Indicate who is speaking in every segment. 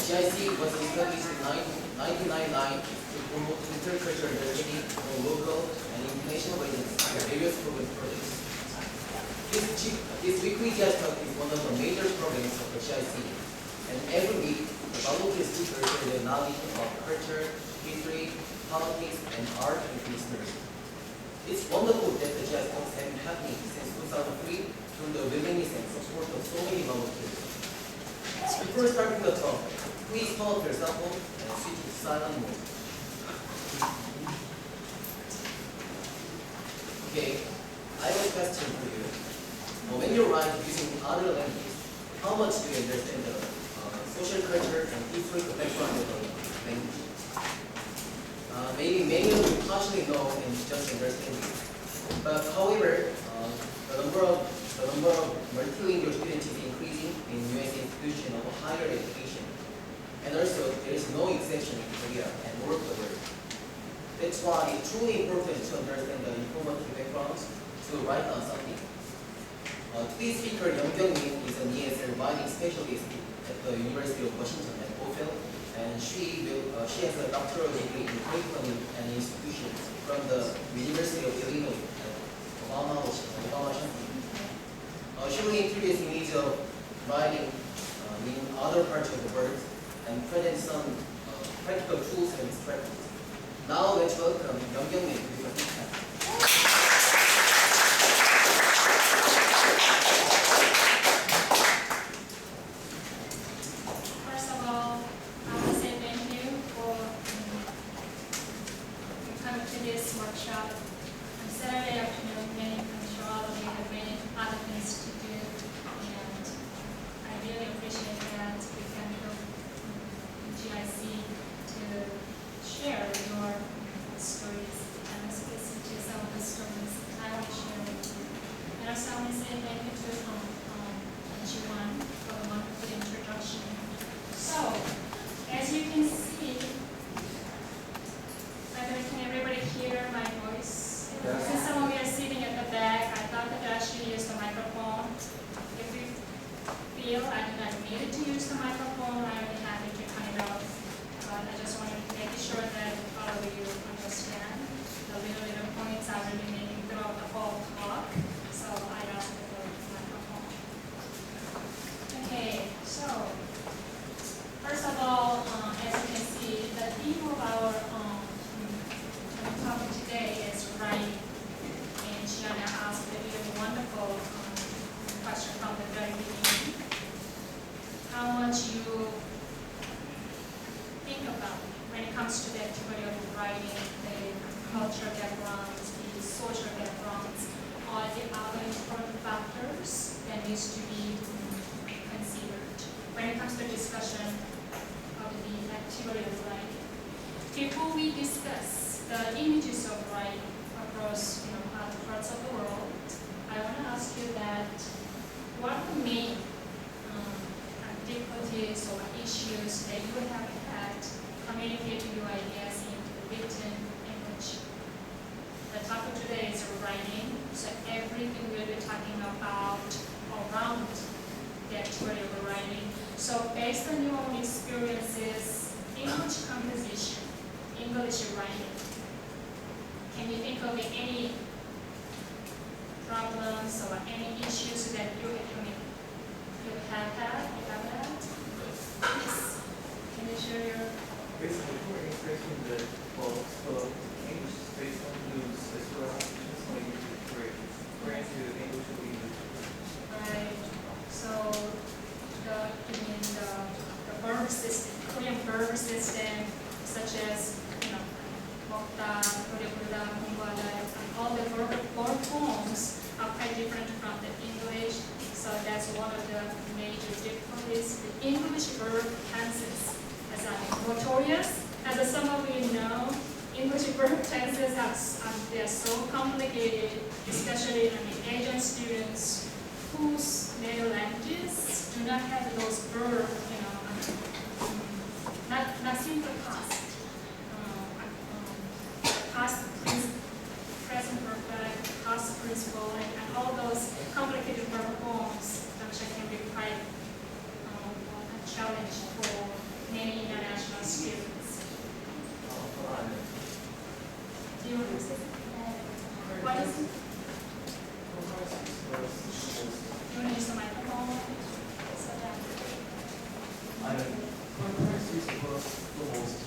Speaker 1: GIC was established in 1999 to promote intercultural diversity on local and international audiences in various program projects. This weekly GIC Talk is one of the major programs of the GIC, and every week the volunteer speakers share their knowledge about culture, history, politics, and art with listeners. It's wonderful that the GIC Talks have been happening since 2003 through the willingness and support of so many volunteers. Before starting the talk, please turn off your cell phone and switch to silent mode. Okay, I have a question for you. When you write using other languages, how much do you understand the social culture and historical background of the language? Maybe many of you partially know and just understand it. But however, the number of multilingual students is increasing in U.S. institutions of higher education. And also, there is no exception in Korea and all over the world. That's why it's truly important to understand the informative backgrounds to write down something. Today's speaker, Gwangju, is an ESL writing specialist at the University of Washington Bothell, and she has a doctoral degree in curriculum and institutions from the University of Illinois at Washington. She will introduce the needs of writing in other parts of the world and present some practical tools and strategies. Now let's welcome Gwangju to the presentation.
Speaker 2: First of all, I want to say thank you for coming to this workshop on Saturday afternoon. I'm sure all of you have many other things to do, and I really appreciate that we can come to GIC to share your stories and also listen to some of the stories I will share with you. And also I want to say thank you to G1 for the wonderful introduction. So, as you can see, can everybody hear my voice?
Speaker 1: Yes.
Speaker 2: Since some of you are sitting at the back, I thought that I should use the microphone. If you feel I do not need to use the microphone, I am happy to turn it off. But I just wanted to make sure that all of you understand the little points I will be making throughout the whole talk. So I asked for the microphone. Okay, so first of all, as you can see, the theme of our topic today is writing. And Gianna asked a really wonderful question from the very beginning. How much you think about when it comes to the activity of writing, the cultural backgrounds, the social backgrounds, or the other important factors that needs to be considered when it comes to discussion of the activity of writing. Before we discuss the images of writing across other parts of the world, I want to ask you that what are the main difficulties or issues that you have had communicating your ideas in written language? The topic today is writing, so everything we'll be talking about around the activity of writing. So based on your own experiences, English composition, English writing, can you think of any problems or any issues that you have had? Yes. Can you share your?
Speaker 3: Basically, we're expressing the English is based on news as well. Just like we're into English will be
Speaker 2: Right. So you mean the verb system, Korean verb system, such as 먹다, 노래 부르다, 공부하다, and all the verb forms are quite different from the English. So that's one of the major difficulties. The English verb tenses, as I'm notorious, as some of you know, English verb tenses they are so complicated, especially Asian students whose native languages do not have those verbs, not simple past. Past present perfect, past principle, and all those complicated verb forms actually can be quite a challenge for many international students. Do you want to say? What is it? You want to use the microphone? So that.
Speaker 3: Conference is the most,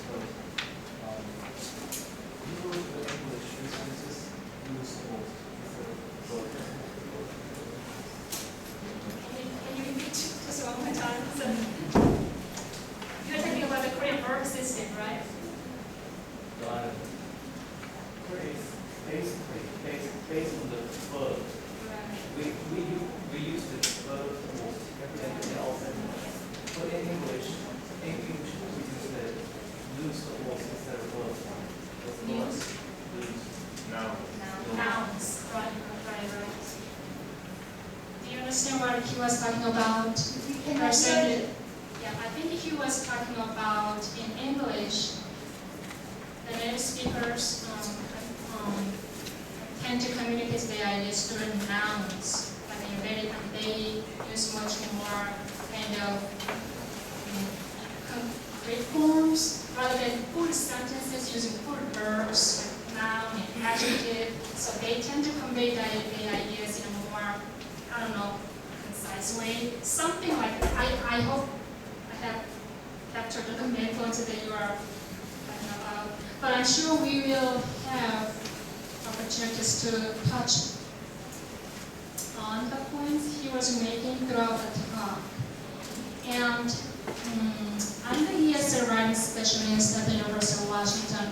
Speaker 3: you the English resources use the most.
Speaker 2: Can you repeat just one more time? So, you're talking about the Korean verb system, right?
Speaker 3: Based on the verb, we use the verb the most everything else. But in English we use the lose the most instead of verb. Lose.
Speaker 2: Nouns. Right. Do you understand what he was talking about? Yeah, I think he was talking about in English, the native speakers tend to communicate their ideas through nouns. They use much more kind of concrete forms rather than full sentences using full verbs, like noun and adjective. So they tend to convey their ideas in a more, I don't know, concise way. Something like that. I hope I have captured the main points that you are talking about. But I'm sure we will have opportunities to touch on the points he was making throughout the talk. And I'm the ESL writing specialist at the University of Washington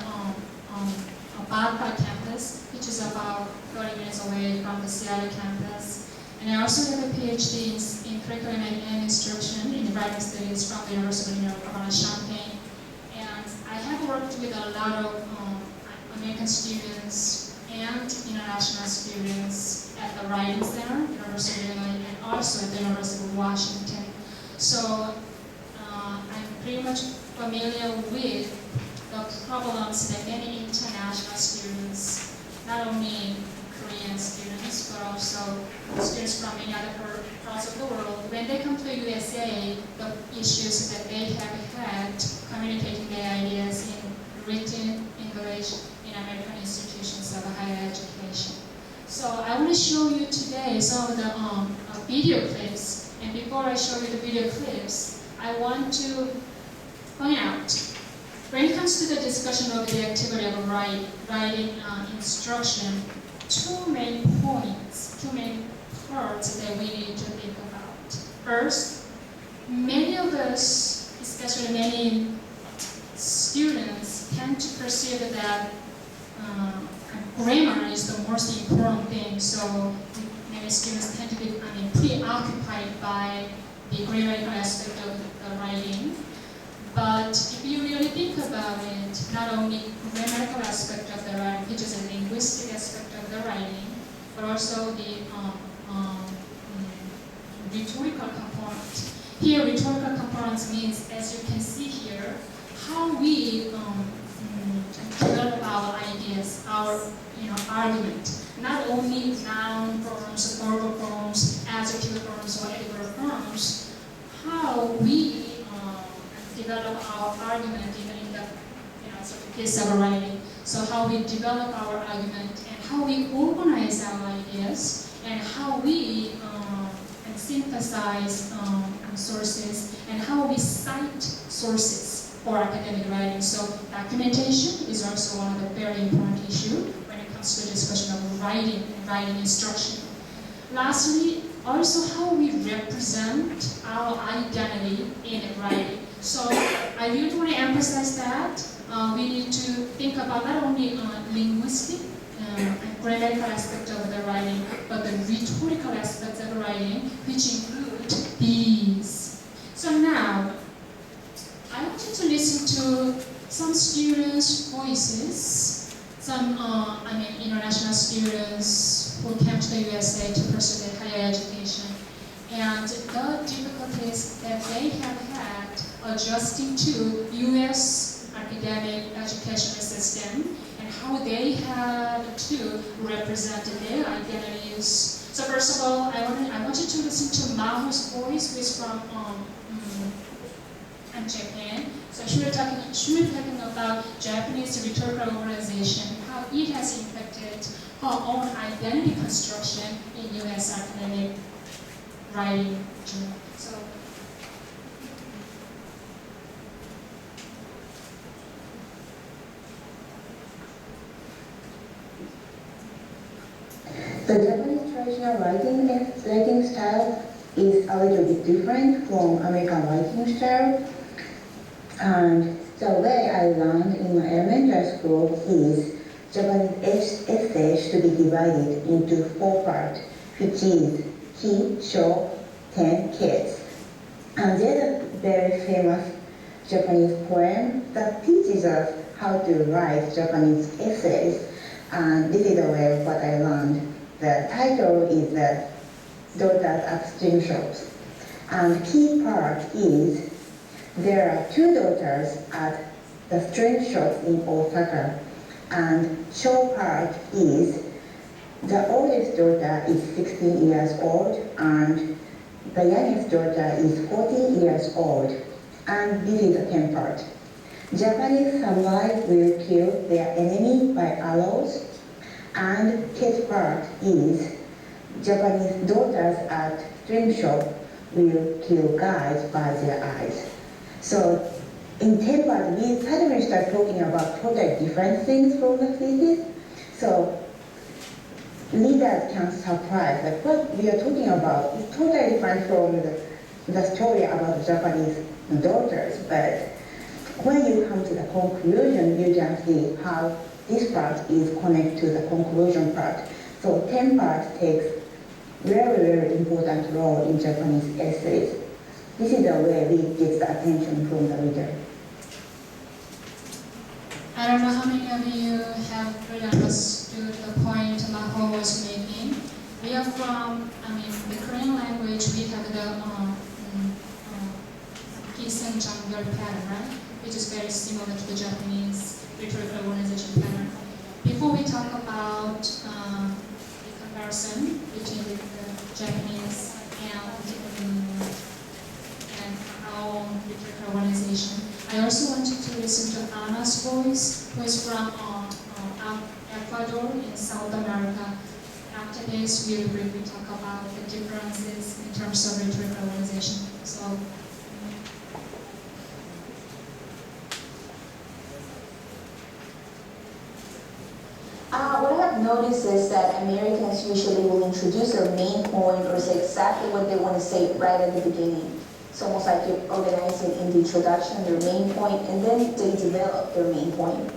Speaker 2: Bothell campus, which is about 30 minutes away from the Seattle campus. And I also have a PhD in curriculum and instruction in writing studies from the University of Champaign. And I have worked with a lot of American students and international students at the Writing Center, University of Illinois, and also at the University of Washington. So I'm pretty much familiar with the problems that many international students, not only Korean students, but also students from many other parts of the world, when they come to the USA, the issues that they have had communicating their ideas in written English in American institutions of higher education. So I want to show you today some of the video clips. And before I show you the video clips, I want to point out, when it comes to the discussion of the activity of writing instruction, two main points, two main parts that we need to think about. First, many of us, especially many students, tend to perceive that grammar is the most important thing. So many students tend to be preoccupied by the grammatical aspect of the writing. But if you really think about it, not only grammatical aspect of the writing, which is a linguistic aspect of the writing, but also the rhetorical component. Here, rhetorical components means, as you can see here, how we develop our ideas, our argument. Not only noun forms, verbal forms, adjective forms, or adverb forms, how we develop our argument even in the sort of case of writing. So how we develop our argument and how we organize our ideas and how we synthesize sources and how we cite sources for academic writing. So documentation is also one of the very important issues when it comes to the discussion of writing and writing instruction. Lastly, also how we represent our identity in writing. So I really want to emphasize that we need to think about not only linguistic and grammatical aspect of the writing, but the rhetorical aspects of the writing, which include these. So now, I want you to listen to some students' voices, some international students who came to the USA to pursue their higher education, and the difficulties that they have had adjusting to US academic educational system and how they had to represent their identities. So first of all, I want you to listen to Maho's voice, who is from Japan. So she was talking about Japanese rhetorical organization, how it has impacted her own identity construction in U.S. academic writing journal. So.
Speaker 4: The Japanese traditional writing style is a little bit different from American writing style. And the way I learned in my elementary school is Japanese essays should be divided into 4 parts, which is He, Sho, Ten, Kids. And there's a very famous Japanese poem that teaches us how to write Japanese essays. And this is the way what I learned. The title is the Daughters at String Shops. And key part is there are 2 daughters at the string shops in Osaka. And show part is the oldest daughter is 16 years old and the youngest daughter is 14 years old. And this is the 10 part. Japanese samurai will kill their enemy by arrows. And kids part is Japanese daughters at string shop will kill guys by their eyes. So in 10 part, we suddenly start talking about totally different things from the thesis. So readers can surprise like what we are talking about is totally different from the story about the Japanese daughters. But when you come to the conclusion, you can see how this part is connected to the conclusion part. So 10 part takes very, very important role in Japanese essays. This is the way we get the attention from the reader.
Speaker 2: I don't know how many of you have really understood the point Maho was making. We are from, the Korean language, we have the Kisen jungle pattern, right? Which is very similar to the Japanese rhetorical organization pattern. Before we talk about the comparison between the Japanese and our own rhetorical organization, I also want you to listen to Anna's voice, who is from Ecuador in South America. After this, we will briefly talk about the differences in terms of rhetorical organization. So.
Speaker 4: What I have noticed is that Americans usually will introduce their main point or say exactly what they want to say right at the beginning. It's almost like you're organizing in the introduction their main point, and then they develop their main point.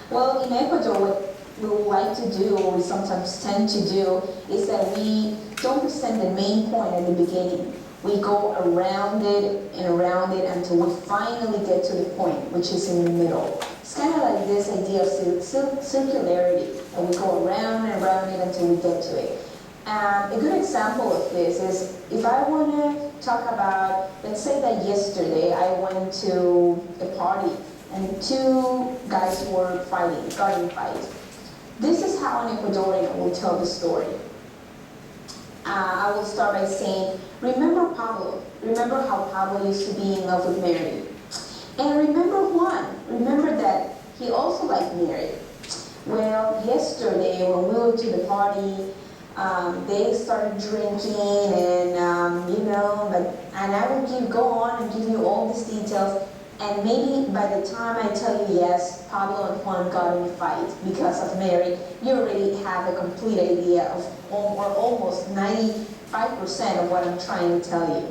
Speaker 4: Well, in Ecuador, what we would like to do, or we sometimes tend to do, is that we don't present the main point at the beginning. We go around it until we finally get to the point, which is in the middle. It's kind of like this idea of circularity, and we go around and around it until we get to it. A good example of this is if I want to talk about, let's say that yesterday I went to a party and 2 guys were fighting, garden fight. This is how an Ecuadorian will tell the story. I will start by saying, remember Pablo? Remember how Pablo used to be in love with Mary? And remember Juan? Remember that he also liked Mary? Well, yesterday when we went to the party, they started drinking and, and I will go on and give you all these details. And maybe by the time I tell you, yes, Pablo and Juan got in a fight because of Mary, you already have a complete idea of, or almost 95% of what I'm trying to tell you.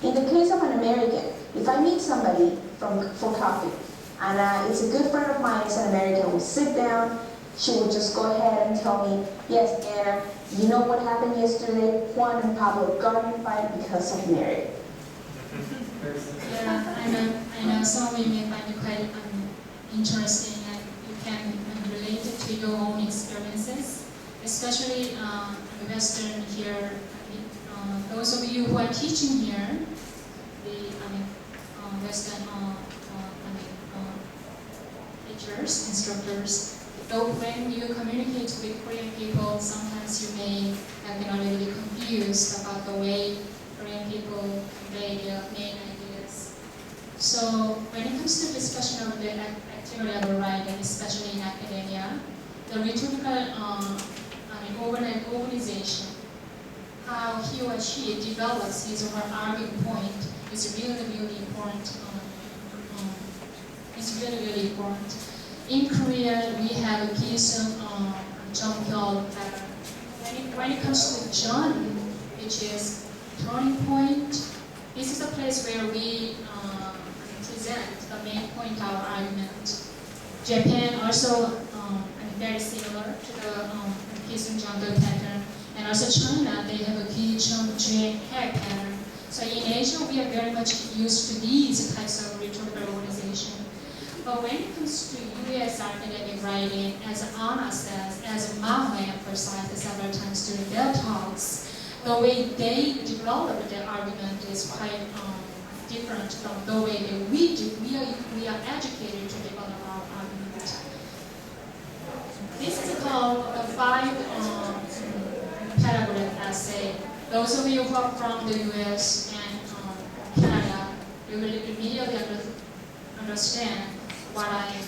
Speaker 4: In the case of an American, if I meet somebody for coffee, and it's a good friend of mine, is an American, we sit down, she would just go ahead and tell me, yes, Anna, you know what happened yesterday? Juan and Pablo got in a fight because of Mary.
Speaker 2: Yeah, I know some of you may find it quite interesting, and you can relate it to your own experiences, especially in the Western here. Those of you who are teaching here, Western teachers, instructors. Though when you communicate with Korean people, sometimes you may have been a little bit confused about the way Korean people convey their main ideas So when it comes to discussion of the activity of writing, especially in academia, the rhetorical organization, how he or she develops his or her argument point is really, really important. It's really, really important. In Korea, we have a piece of Jeong pattern. When it comes to Jeon, which is turning point, this is a place where we present the main point of our argument. Japan also very similar to the Jeong pattern, and also China, they have a Gyeong pattern. So in Asia, we are very much used to these types of rhetorical organization. But when it comes to U.S. academic writing, as Anna says, as Mao emphasized several times during their talks, the way they develop their argument is quite different from the way that we do. We are educated to develop our argument. This is called the 5 paragraph essay. Those of you who are from the U.S. and Canada, you will immediately understand what I'm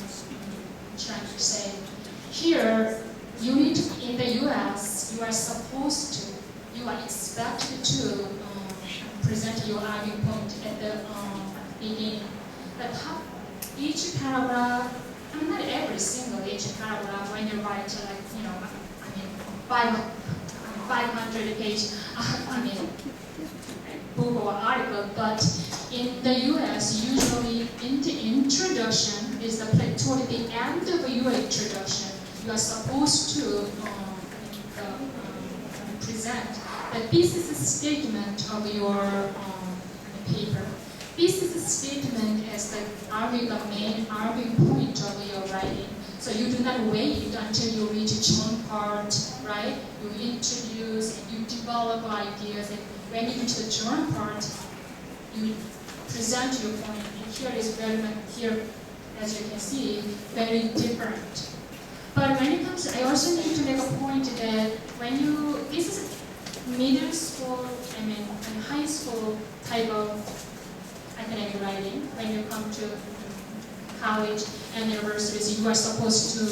Speaker 2: trying to say. Here, you need to, in the U.S., you are supposed to, you are expected to present your argument point at the beginning. The top, each paragraph, I mean, not every single each paragraph, when you write like, 500 page, book or article, but in the US, usually in the introduction is toward the end of your introduction, you are supposed to present the thesis statement of your paper. Thesis statement is the main arguing point of your writing. So you do not wait until you reach a chunk part, right? You introduce and you develop ideas, and when you reach the chunk part, you present your point. And here is very much, here, as you can see, very different. But when it comes, I also need to make a point that when you, this is middle school, and high school type of academic writing. When you come to college and universities, you are supposed to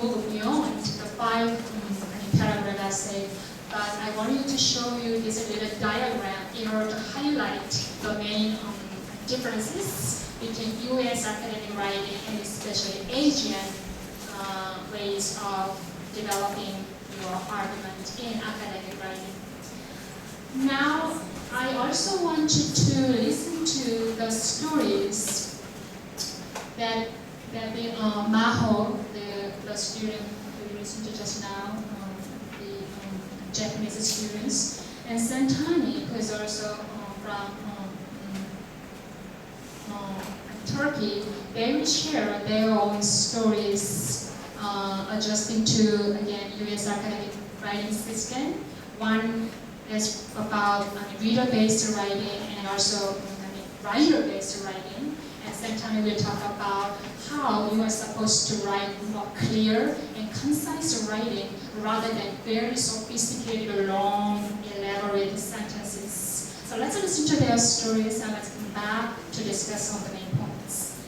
Speaker 2: move beyond the 5 paragraph essay. But I want you to show you this little diagram in order to highlight the main differences between U.S. academic writing and especially Asian ways of developing your argument in academic writing. Now, I also want you to listen to the stories that the Maho, the student who we listened to just now, the Japanese students, and Santani, who is also from Turkey. They will share their own stories adjusting to, again, U.S. academic writing system. One is about reader-based writing and also writer-based writing. And Santani will talk about how you are supposed to write more clear and concise writing rather than very sophisticated, long, elaborate sentences. So let's listen to their stories and let's come back to discuss some of the main points.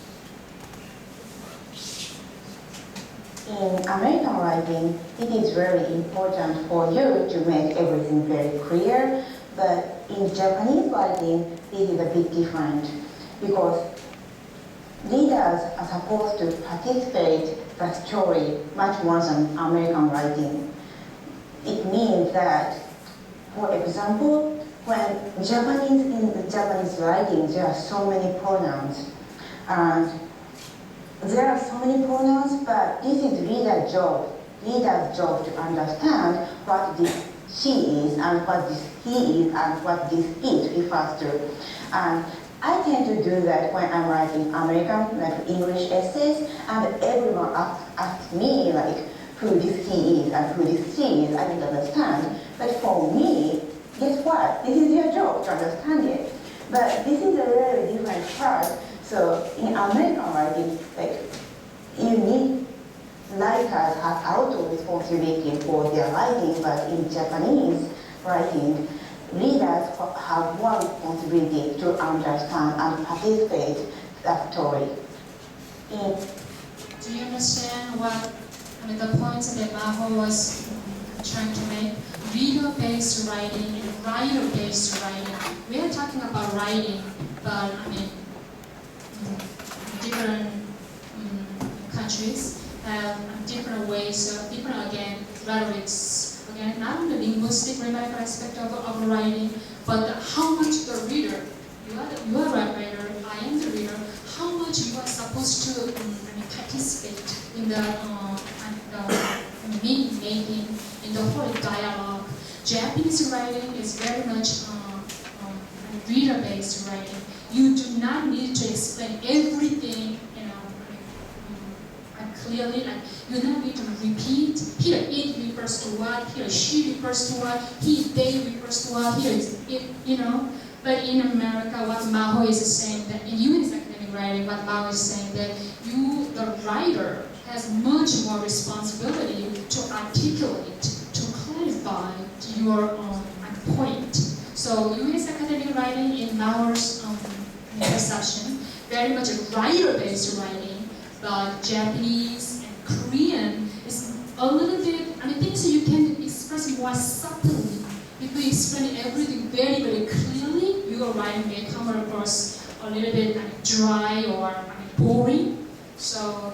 Speaker 5: In American writing, it is very important for you to make everything very clear, but in Japanese writing, this is a bit different because readers are supposed to participate the story much more than American writing. It means that, for example, when in the Japanese writing, there are so many pronouns, and there are so many pronouns, but this is reader's job to understand what this she is and what this he is and what this it refers to. And I tend to do that when I'm writing American, like English essays, and everyone asks me like who this he is and who this she is. I don't understand. But for me, guess what? This is your job to understand it. But this is a very different part. So in American writing, like you need writers have auto responsibility for their writing, but in Japanese writing, readers have one responsibility to understand and participate that story.
Speaker 2: Do you understand the points that Maho was trying to make? Reader-based writing and writer-based writing. We are talking about writing, but different countries have different ways, different again rhetorics. Again, not on the linguistic grammatical aspect of writing, but how much the reader. You are a writer. I am the reader. How much you are supposed to participate in the meaning making, in the whole dialogue. Japanese writing is very much reader-based writing. You do not need to explain everything, clearly. Like you do not need to repeat. Here it refers to what. Here she refers to what. He, they refers to what. Here is it. But in America, what Maho is saying that in U.S. academic writing, what Maho is saying that you, the writer, has much more responsibility to articulate, to clarify your point. So U.S. academic writing in Mao's perception, very much a writer-based writing, but Japanese and Korean is a little bit, things you can express more subtly. If you explain everything very, very clearly, your writing may come across a little bit dry or boring. So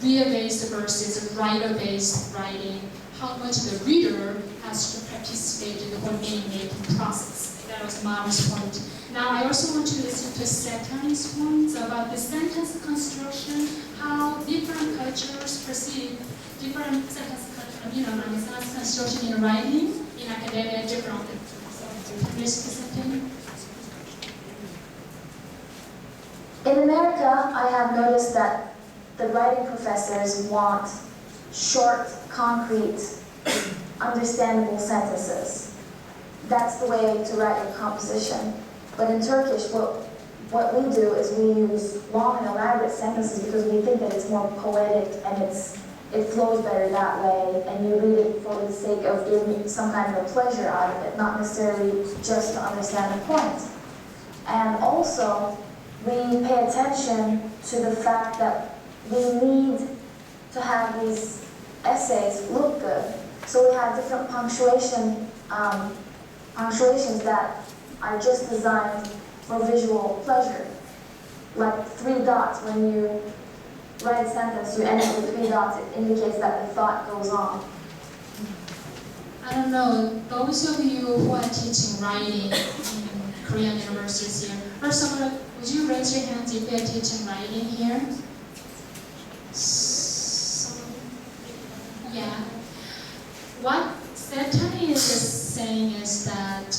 Speaker 2: reader-based versus writer-based writing, how much the reader has to participate in the whole meaning-making process. That was Maru's point. Now, I also want to listen to Satani's points about the sentence construction, how different cultures perceive different sentence construction in writing, in academia, differently. So, please, Satani.
Speaker 4: In America, I have noticed that the writing professors want short, concrete, understandable sentences. That's the way to write your composition. But in Turkish, what we do is we use long and elaborate sentences because we think that it's more poetic and it flows better that way, and you read it for the sake of giving some kind of a pleasure out of it, not necessarily just to understand the point. And also, we pay attention to the fact that we need to have these essays look good. So we have different punctuations that are just designed for visual pleasure. Like 3 dots, when you write a sentence, you end it with 3 dots, it indicates that the thought goes on.
Speaker 2: I don't know, those of you who are teaching writing in Korean universities here, first of all, would you raise your hands if you're teaching writing here? Yeah. What Satani is saying is that,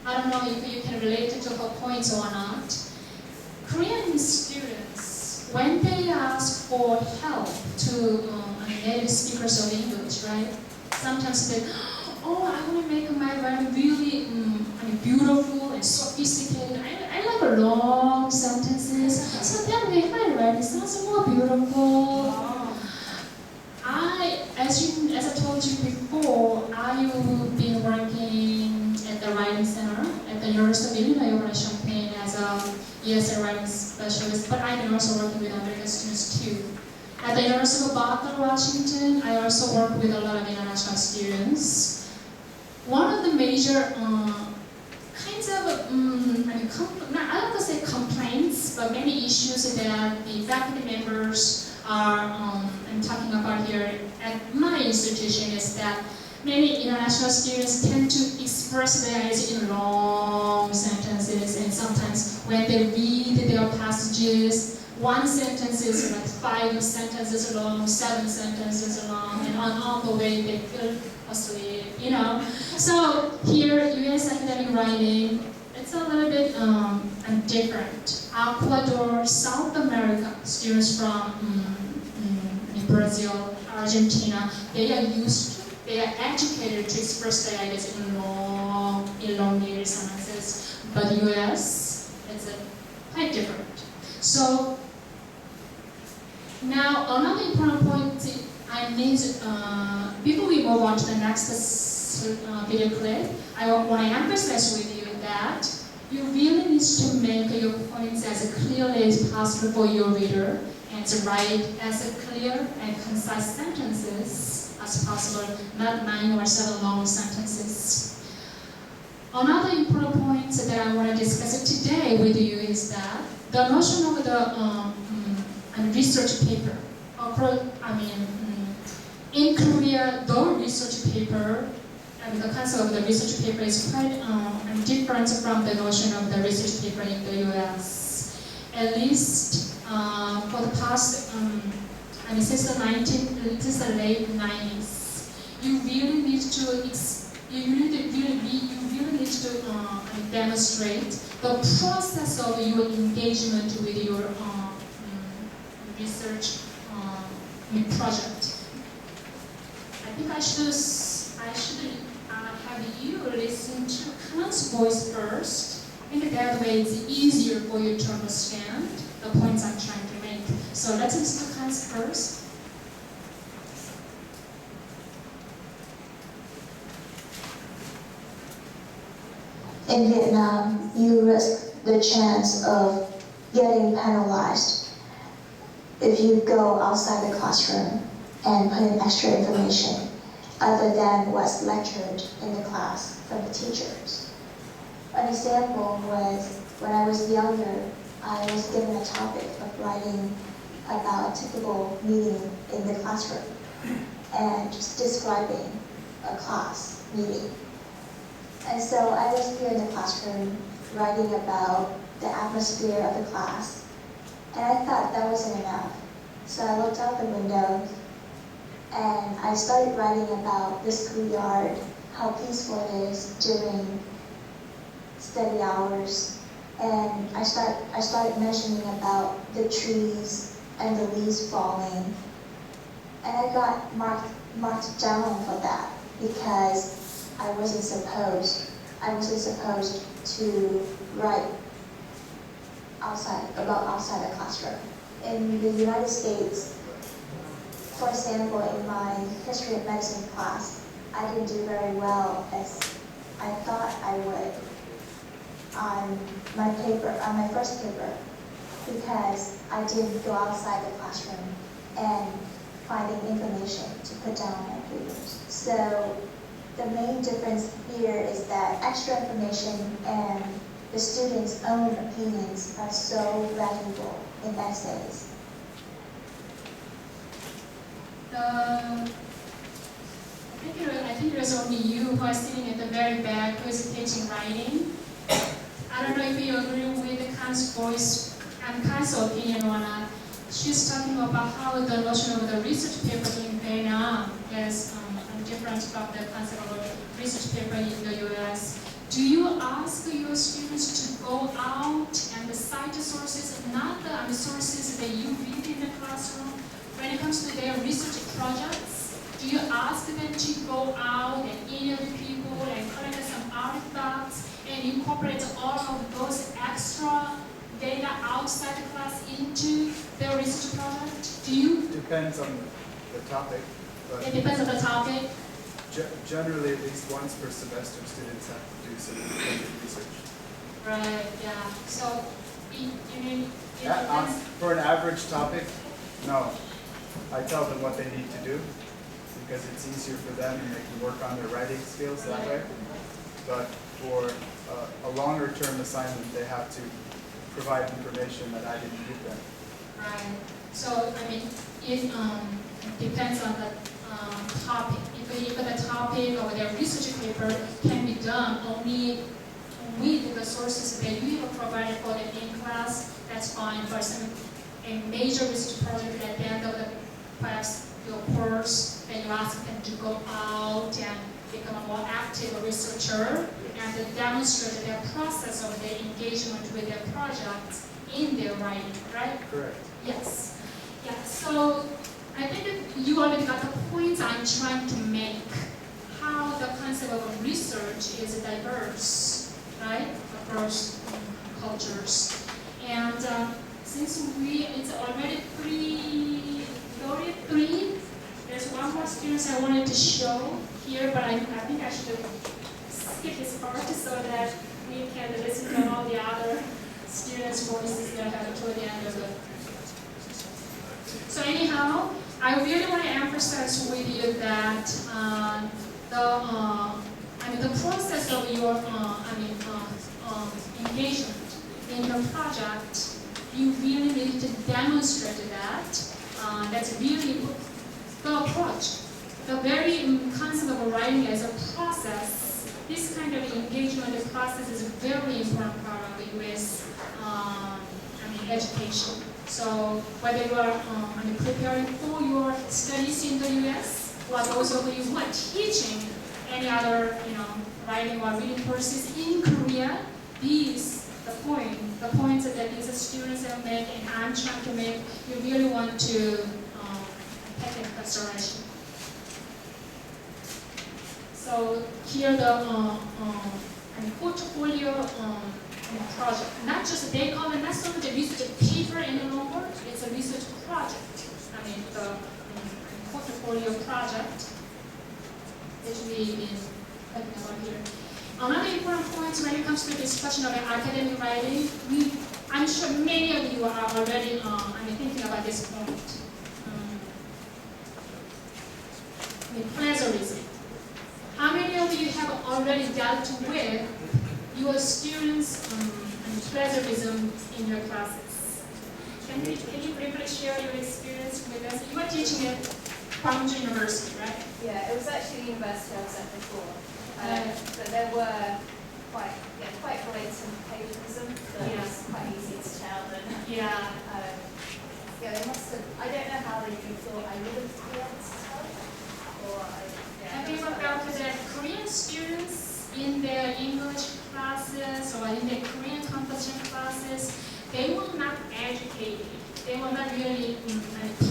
Speaker 2: I don't know if you can relate it to her points or not, Korean students, when they ask for help to native speakers of English, right? Sometimes they, oh, I want to make my writing really beautiful and sophisticated. I like long sentences, so that way my writing sounds more beautiful. As I told you before, I've been working at the Writing Center at the University of Illinois Champaign as a ESL writing specialist, but I've been also working with American students too. At the University of Bothell, Washington, I also work with a lot of international students. One of the major kinds of, I don't want to say complaints, but many issues that the faculty members are I'm talking about here at my institution is that many international students tend to express their ideas in long sentences, and sometimes when they read their passages, one sentence is like 5 sentences long, 7 sentences long, and on the way they feel asleep, So here, U.S. academic writing, it's a little bit different. Ecuador, South America, students from Brazil, Argentina, they are educated to express their ideas in long, elongated sentences. But U.S., it's quite different. So now another important point I need, before we move on to the next video clip, I want to emphasize with you that You really need to make your points as clearly as possible for your reader and to write as clear and concise sentences as possible, not 9 or 7 long sentences. Another important point that I want to discuss today with you is that the notion of the research paper. In Korea, the research paper and the concept of the research paper is quite different from the notion of the research paper in the US. At least for the past, since the late 90s, you really need to demonstrate the process of your engagement with your research project. I think I should have you listen to Khan's voice first. I think that way it's easier for you to understand the points I'm trying to make. So let's listen to Khan's first.
Speaker 4: In Vietnam, you risk the chance of getting penalized if you go outside the classroom and put in extra information other than what's lectured in the class from the teachers. An example was when I was younger, I was given a topic of writing about a typical meeting in the classroom and just describing a class meeting. And so I was here in the classroom writing about the atmosphere of the class, and I thought that wasn't enough. So I looked out the window and I started writing about the schoolyard, how peaceful it is during study hours, and I started mentioning about the trees and the leaves falling, and I got marked down for that because I wasn't supposed to write outside the classroom. In the United States, for example, in my history of medicine class, I didn't do very well as I thought I would on my first paper, because I didn't go outside the classroom and finding information to put down on my papers. So the main difference here is that extra information and the students' own opinions are so valuable in essays.
Speaker 2: I think there's only you who are sitting at the very back who is teaching writing. I don't know if you agree with Khan's voice and Khan's opinion or not. She's talking about how the notion of the research paper in Vietnam is different from the concept of research paper in the US. Do you ask your students to go out and cite sources, not the sources that you read in the classroom? When it comes to their research projects, do you ask them to go out and interview people and collect some artifacts and incorporate all of those extra data outside the class into their research project? Do you?
Speaker 6: Depends on the topic. But
Speaker 2: it depends on the topic.
Speaker 6: Generally, at least once per semester, students have to do some research.
Speaker 2: Right, yeah. So, you mean, it depends?
Speaker 6: For an average topic, no. I tell them what they need to do because it's easier for them and they can work on their writing skills that way. But for a longer term assignment, they have to provide information that I didn't give them.
Speaker 2: Right. So, I mean, it depends on the topic. If the topic of their research paper can be done only with the sources that you have provided for them in class, that's fine. For example, a major research project at the end of the perhaps your course, then you ask them to go out and become a more active researcher and to demonstrate their process of their engagement with their project in their writing, right?
Speaker 6: Correct.
Speaker 2: Yes. Yeah, so I think that you already got the points I'm trying to make, how the concept of research is diverse, right, across cultures. And since it's already 3:33, there's one more student I wanted to show here, but I think I should skip this part so that we can listen to all the other students' voices that have toward the end of it. So anyhow, I really want to emphasize with you that the process of your engagement in the project, you really need to demonstrate that. That's really the approach. The very concept of writing as a process, this kind of engagement process is a very important part of U.S. Education. So whether you are preparing for your studies in the U.S. or those of you who are teaching any other writing or reading courses in Korea, the points that these students have made and I'm trying to make, you really want to take into consideration. So here the portfolio project, not just they call it not so much a research paper any longer, it's a research project. The portfolio project that we've been talking about here. Another important point when it comes to discussion of academic writing, I'm sure many of you are already thinking about this point. Plagiarism. How many of you have already dealt with your students' plagiarism in your classes? Can you briefly share your experience with us? You are teaching at Gwangju University, right?
Speaker 7: Yeah, it was actually the university I was at before. But there were quite blatant plagiarism that was quite easy to tell. And they must have. I don't know how they thought I would have been able to tell.
Speaker 2: Have you ever felt that Korean students in their English classes or in their Korean composition classes, they were not educated. They were not really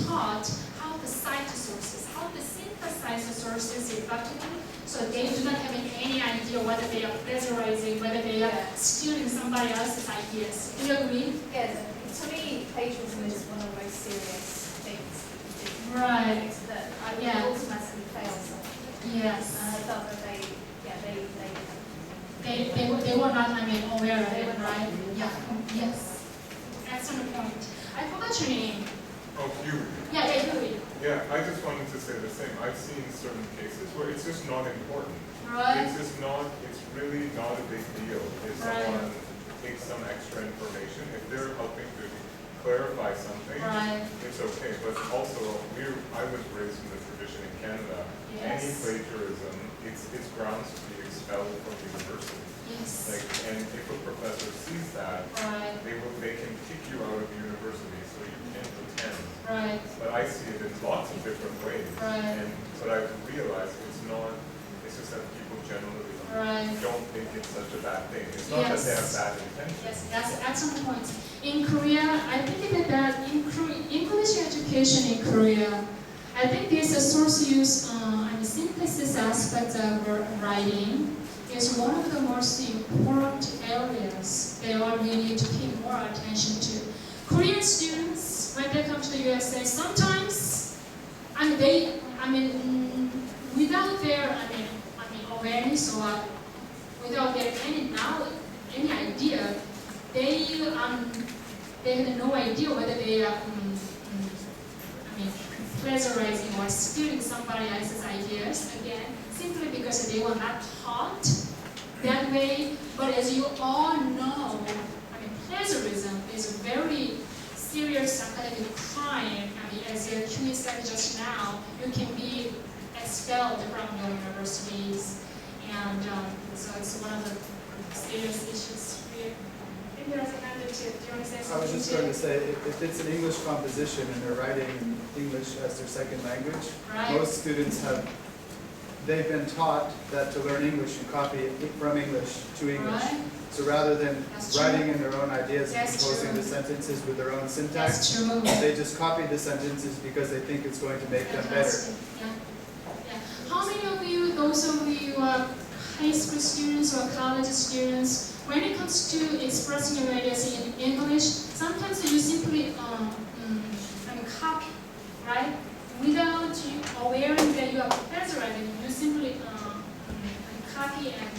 Speaker 2: taught how to cite sources, how to synthesize the sources effectively. So they do not have any idea whether they are plagiarizing, whether they are stealing somebody else's ideas. Do you agree?
Speaker 7: Yeah, to me, plagiarism is one of the most serious things you do.
Speaker 2: Right.
Speaker 7: That I would automatically fail something.
Speaker 2: Yes.
Speaker 7: And I felt that
Speaker 2: they were not, aware of
Speaker 7: They
Speaker 2: it,
Speaker 7: were not.
Speaker 2: right? Yeah. Yes. Excellent point. I forgot your name.
Speaker 8: Oh, you.
Speaker 2: Yeah, they do it.
Speaker 8: Yeah, I just wanted to say the same. I've seen certain cases where it's just not important.
Speaker 2: Right.
Speaker 8: It's really not a big deal if
Speaker 2: Right.
Speaker 8: someone takes some extra information. If they're helping to clarify something,
Speaker 2: Right.
Speaker 8: it's okay. But also, I was raised in the tradition in Canada. Any
Speaker 2: Yes.
Speaker 8: plagiarism, it's grounds to be expelled from university.
Speaker 2: Yes.
Speaker 8: And if a professor sees that,
Speaker 2: Right.
Speaker 8: they can kick you out of the university, so you can't attend.
Speaker 2: Right.
Speaker 8: But I see it in lots of different ways.
Speaker 2: Right.
Speaker 8: But I realize it's just that people generally
Speaker 2: Right.
Speaker 8: don't think it's such a bad thing. It's not that they have
Speaker 2: Yes.
Speaker 8: bad intentions.
Speaker 2: Yes, that's an excellent point. In Korea, I think that English education in Korea, I think this source use and synthesis aspect of writing is one of the most important areas they all really need to pay more attention to. Korean students, when they come to the USA, sometimes, without their, awareness or without their any knowledge, any idea, they had no idea whether they are, plagiarizing or stealing somebody else's ideas. Again, simply because they were not taught that way. But as you all know, plagiarism is a very serious academic crime. As Kyung said just now, you can be expelled from your universities, and so it's one of the serious issues here. I think there's another tip. Do you want to say
Speaker 6: I
Speaker 2: something?
Speaker 6: was just going to say, if it's an English composition and they're writing in English as their second language,
Speaker 2: Right.
Speaker 6: most students they've been taught that to learn English, you copy it from English to English.
Speaker 2: Right.
Speaker 6: So rather than
Speaker 2: That's true.
Speaker 6: writing in their own ideas and
Speaker 2: That's
Speaker 6: composing
Speaker 2: true.
Speaker 6: the sentences with their own
Speaker 2: That's
Speaker 6: syntax,
Speaker 2: true.
Speaker 6: they just copy the sentences because they think it's going to make them better.
Speaker 2: Fantastic. Yeah. How many of you, those of you who are high school students or college students, when it comes to expressing your ideas in English, sometimes you simply copy, right? Without you aware that you are plagiarizing, you simply copy and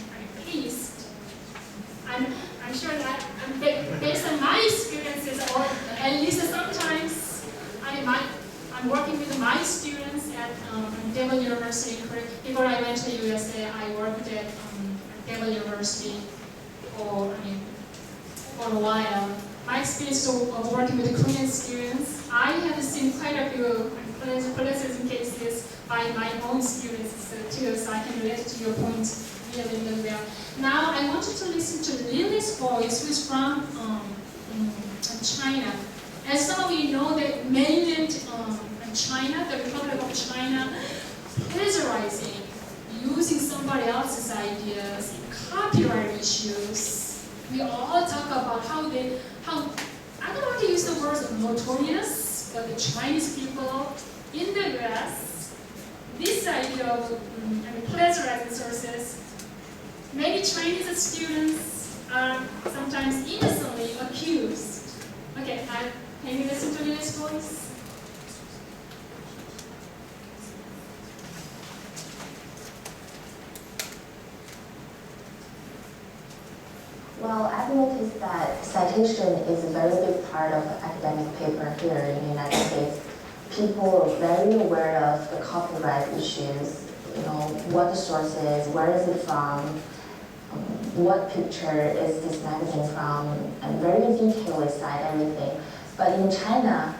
Speaker 2: paste I'm sure that based on my experiences, or at least sometimes, I'm working with my students at Daejeon University in Korea. Before I went to the USA, I worked at Daejeon University for a while. My experience of working with Korean students, I have seen quite a few pleasant cases by my own students too, so I can relate to your point really, really well. Now, I want you to listen to Lily's voice, who is from China. As some of you know, that mainland China, the Republic of China, plagiarizing, using somebody else's ideas, copyright issues. We all talk about how I don't want to use the word notorious, but the Chinese people in the US, this idea of plagiarizing sources, many Chinese students are sometimes innocently accused. Okay, can you listen to Lily's voice?
Speaker 4: Well, I've noticed that citation is a very big part of academic paper here in the United States. People are very aware of the copyright issues, what the source is, where is it from, what picture is this magazine from, and very detailed cite everything. But in China,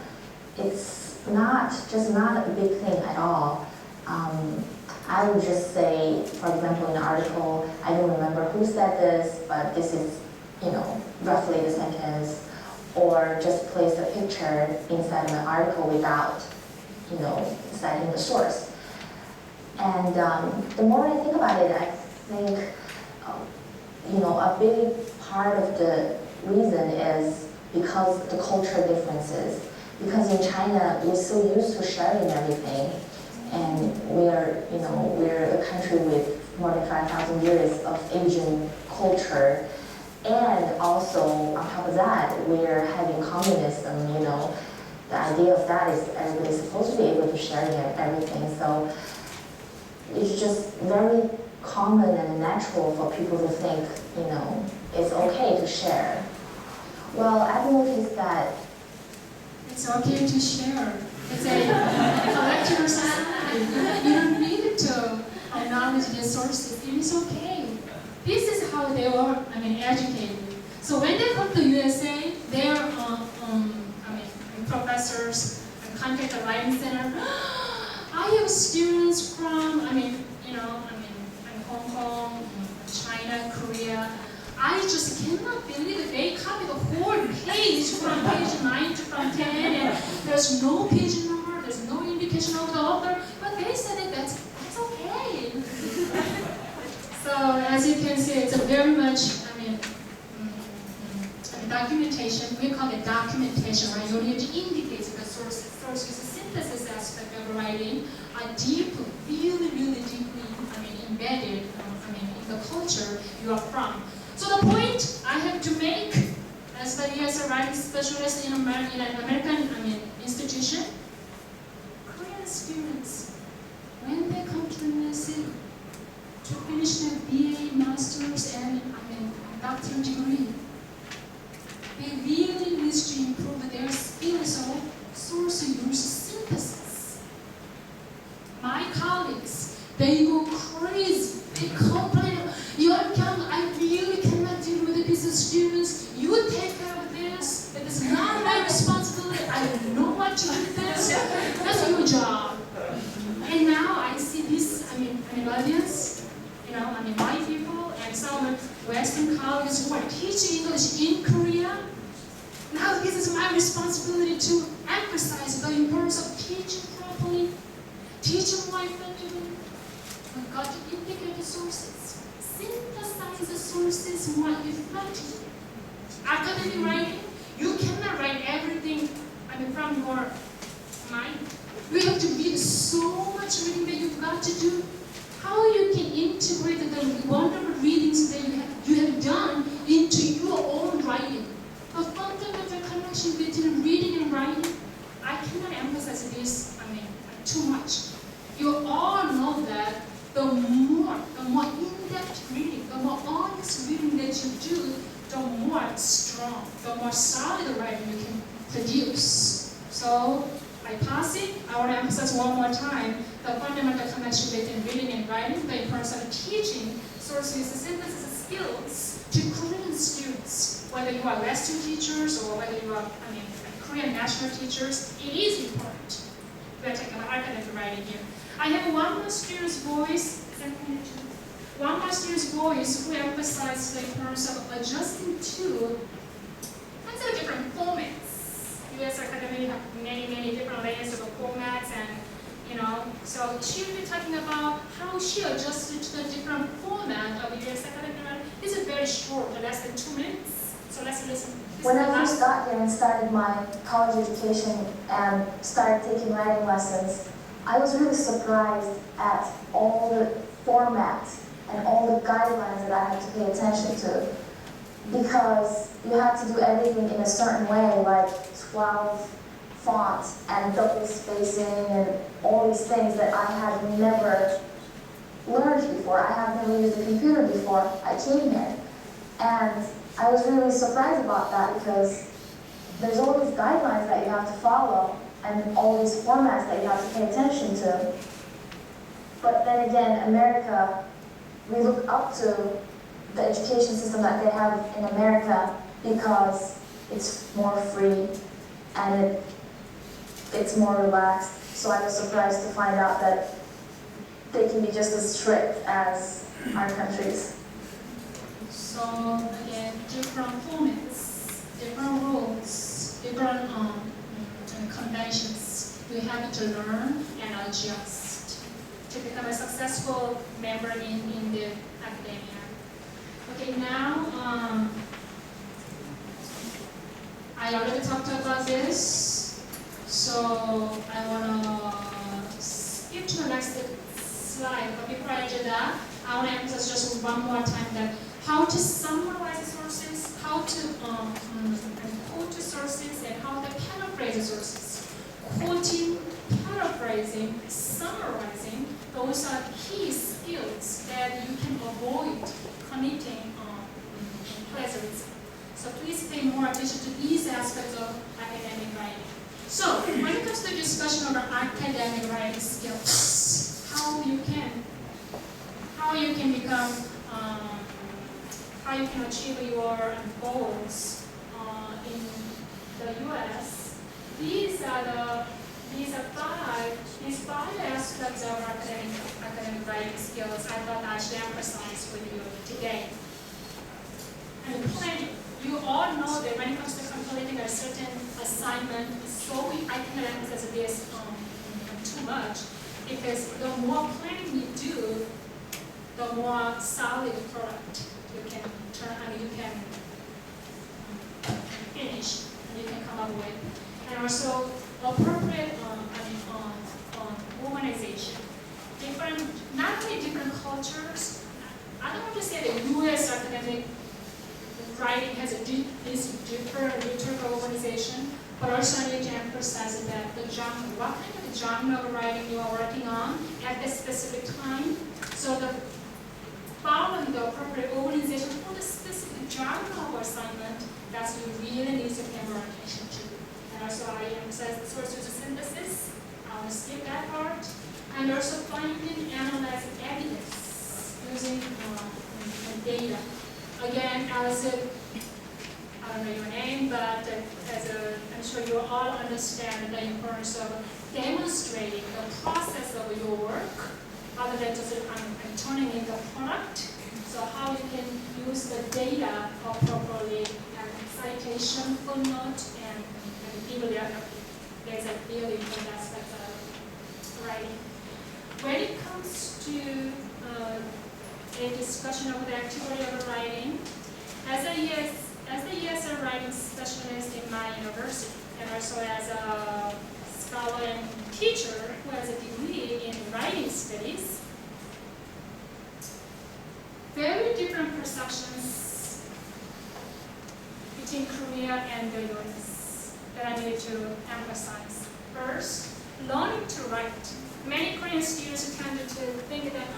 Speaker 4: it's not a big thing at all. I would just say, for example, in an article, I don't remember who said this, but this is, roughly the sentence, or just place a picture inside of an article without, citing the source. And the more I think about it, I think, a big part of the reason is because the cultural differences. Because in China, we're so used to sharing everything. And we're a country with more than 5,000 years of Asian culture. And also, on top of that, we're having communism, The idea of that is everybody's supposed to be able to share everything. So it's just very common and natural for people to think, it's okay to share. Well, I've noticed that
Speaker 2: it's okay to share. It's a collective society. You don't need to acknowledge the sources. It is okay. This is how they are, educated. So when they come to USA, they are, professors and contact the writing center. I have students from, Hong Kong, China, Korea. I just cannot believe that they copied the whole page from page 9 to from 10, and there's no page number, there's no indication of the author, but they said that that's okay. So as you can see, it's a very much, documentation. We call it documentation, right? You need to indicate the sources. Sources, the synthesis aspect of writing are deeply, really, really deeply, embedded, in the culture you are from. So the point I have to make, as a writing specialist in an American institution, Korean students, when they come to the university to finish their BA, Masters, and doctorate degree, they really need to improve their skills of source use synthesis. My colleagues, they go crazy. They complain, I really cannot deal with these students. You take care of this. It is not my responsibility. I don't know what to do with this. That's your job. And now I see this, audience, white people and some Western colleagues who are teaching English in Korea. Now this is my responsibility to emphasize the importance of teaching properly, teaching more effectively. We've got to indicate the sources, synthesize the sources more effectively. Academic writing, you cannot write everything from your mind. You have to read so much reading that you've got to do. How you can integrate the wonderful readings that you have done into your own writing. The fundamental connection between reading and writing, I cannot emphasize this too much. You all know that the more in-depth reading, the more honest reading that you do, the more strong, the more solid writing you can produce. So by passing, I want to emphasize one more time the fundamental connection between reading and writing, the importance of teaching source use synthesis skills to Korean students, whether you are Western teachers or whether you are, Korean national teachers. It is important. We are talking about academic writing here. I have one more student's voice. One more student's voice who emphasized the importance of adjusting to kinds of different formats. U.S. academy have many different layers of formats, and so she will be talking about how she adjusted to the different format of U.S. academic writing. This is very short, less than 2 minutes. So let's listen.
Speaker 4: When I first got here and started my college education and started taking writing lessons, I was really surprised at all the formats and all the guidelines that I had to pay attention to, because you had to do everything in a certain way, like 12 fonts and double spacing and all these things that I had never learned before. I have never used a computer before I came here. And I was really surprised about that, because there's all these guidelines that you have to follow and all these formats that you have to pay attention to. But then again, America, we look up to the education system that they have in America because it's more free and it's more relaxed. So I was surprised to find out that they can be just as strict as our countries.
Speaker 2: So again, different formats, different rules, different conventions. We have to learn and adjust to become a successful member in the academia. Okay, now I already talked about this, so I want to skip to the next slide. But before I do that, I want to emphasize just one more time that how to summarize the sources, how to quote the sources, and how to paraphrase the sources. Quoting, paraphrasing, summarizing, those are key skills that you can avoid committing plagiarism. So please pay more attention to these aspects of academic writing. So when it comes to discussion about academic writing skills, how you can become how you can achieve your goals in the U.S. These five aspects of academic writing skills I thought I should emphasize with you today. And planning. You all know that when it comes to completing a certain assignment, I cannot emphasize this too much, because the more planning you do, the more solid product you can finish and you can come up with. And also appropriate organization. Not only different cultures. I don't want to say that U.S. academic writing has this different liturgical organization, but also I need to emphasize that the genre, what kind of genre of writing you are working on at this specific time. So the following the appropriate organization for the specific genre of assignment, that's what you really need to pay more attention to. And also I emphasize the source user synthesis. I will skip that part. And also finding, analyzing evidence using data. Again, Allison, I don't know your name, but I'm sure you all understand the importance of demonstrating the process of your work, other than just turning in the product. So how you can use the data appropriately, and citation, footnote, and bibliography. There's a really important aspect of writing. When it comes to a discussion of the activity of writing, as a ESL writing specialist in my university, and also as a scholar and teacher who has a degree in writing studies, very different perceptions between Korea and the US that I need to emphasize. First, learning to write. Many Korean students tend to think that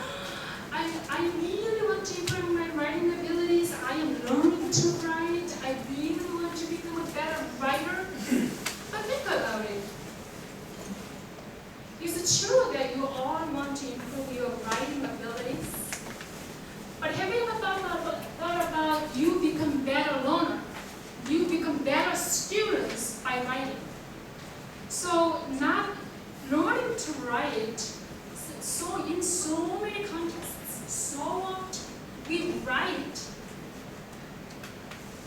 Speaker 2: I really want to improve my writing abilities. I am learning to write. I really want to become a better writer. But think about it. Is it true that you all want to improve your writing abilities? But have you ever thought about you become better learner? You become better students by writing. So not learning to write, so in so many contexts, so often we write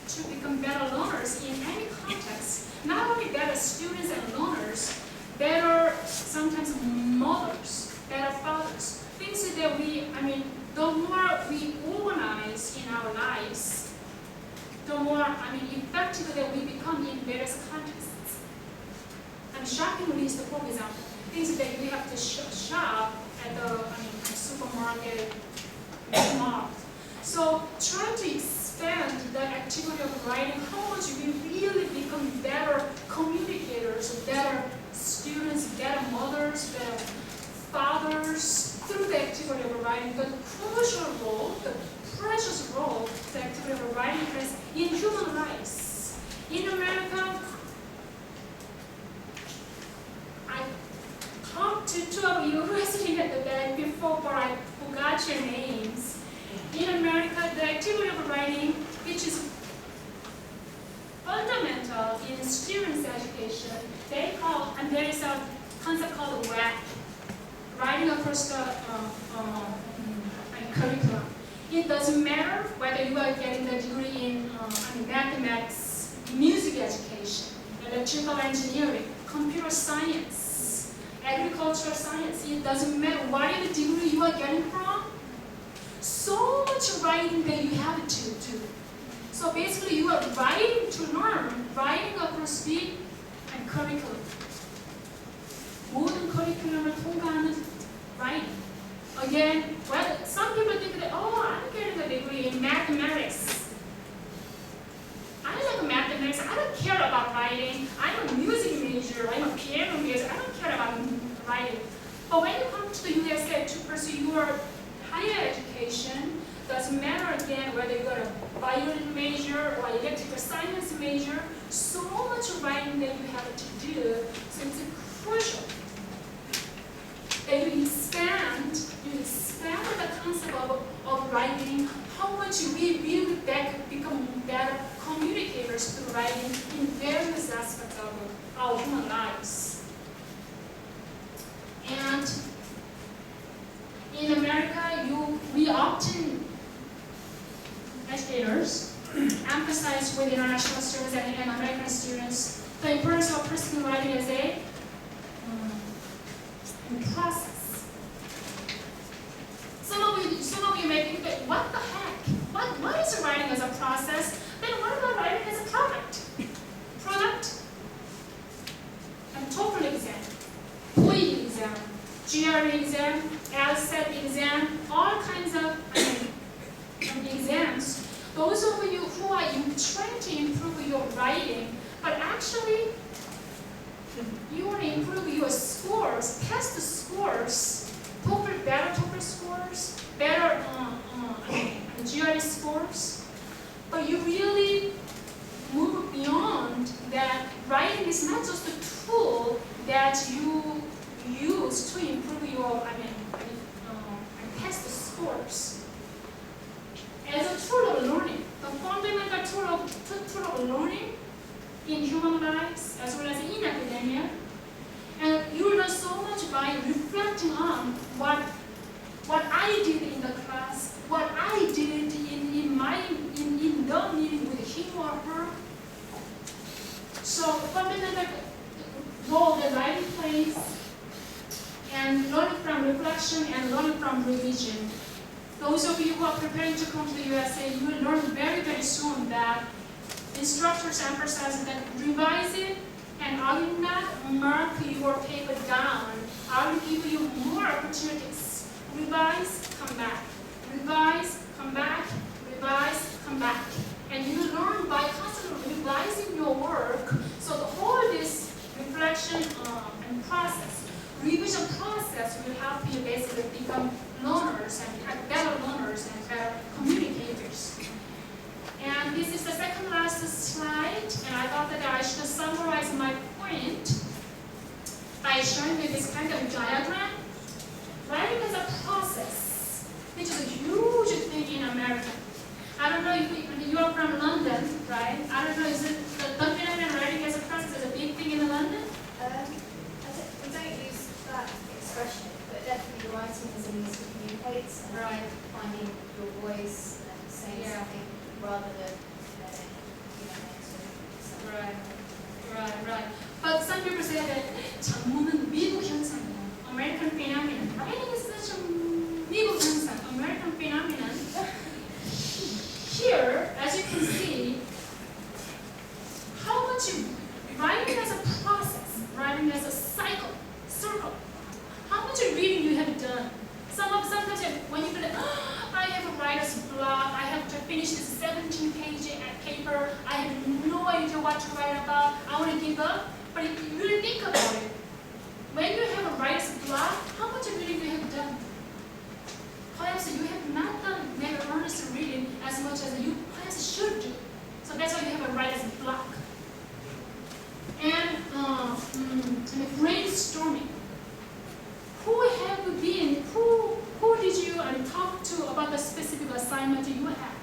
Speaker 2: to become better learners in any context. Not only better students and learners, better sometimes mothers, better fathers. Things that the more we organize in our lives, the more, effective that we become in various contexts. And shopping list, for example, things that we have to shop at the supermarket, mall. So try to expand the activity of writing, how much we really become better communicators, better students, better mothers, better fathers, through the activity of writing, the crucial role, the precious role the activity of writing plays in human lives. In America, I talked to two of universities at the back before, but I forgot your names. In America, the activity of writing, which is fundamental in students' education, and there is a concept called WAC, writing across the curriculum. It doesn't matter whether you are getting the degree in mathematics, music education, electrical engineering, computer science, agricultural science. It doesn't matter what the degree you are getting from. So much writing that you have to do. So basically, you are writing to learn, writing across the curriculum. 모든 커리큘럼을 통과하는 writing. Again, well, some people think that, oh, I'm getting a degree in mathematics. I like mathematics. I don't care about writing. I'm a music major. I'm a piano major. I don't care about writing. But when you come to the USA to pursue your higher education, doesn't matter again whether you are a violin major or electrical science major, so much writing that you have to do. So it's crucial that you expand the concept of writing, how much we really become better communicators through writing in various aspects of our human lives. And in America, we often, educators, emphasize with international students and American students the importance of pursuing writing as a process. Some of you may think that, what the heck? What is writing as a process? Then what about writing as a product? Product? And TOEFL exam, TOEIC exam, GRE exam, LSAT exam, all kinds of exams. Those of you who are trying to improve your writing, but actually you want to improve your scores, test scores, better TOEFL scores, better GRE scores, but you really move beyond that. Writing is not just a tool that you use to improve your, test scores. As a tool of learning, the fundamental tool of learning in human lives as well as in academia, and you learn so much by reflecting on what I did in the class, what I did in the meeting with him or her. So fundamental role that writing plays, and learning from reflection and learning from revision. Those of you who are preparing to come to the USA, you will learn very, very soon that instructors emphasize that revise it, and I will not mark your paper down. I will give you more opportunities. Revise, come back. Revise, come back. Revise, come back. And you learn by constantly revising your work. So the whole this reflection and process, revision process will help you basically become learners and better learners and better communicators. kind of diagram. Writing is a process, which is a huge thing in America. I don't know if you are from London, right? I don't know, is it the phenomenon writing as a process is a big thing in London?
Speaker 7: We don't use that expression, but definitely writing is a means to communicate and
Speaker 2: Right.
Speaker 7: finding your voice and saying
Speaker 2: Yeah.
Speaker 7: something rather than
Speaker 2: Right. But some people say that 전문은 미국 현상이야. American phenomenon. Writing is such a 미국 현상, American phenomenon. Here, as you can see, how much writing as a process, writing as a circle. How much reading you have done? Sometimes when you feel, I have a writer's block, I have to finish this 17-page paper, I have no idea what to write about, I want to give up. But if you really think about it, when you have a writer's block, how much reading you have done? Perhaps you have not done maybe earnest reading as much as you perhaps should do. So that's why you have a writer's block. And brainstorming. Who have you been? Who did you talk to about the specific assignment you have?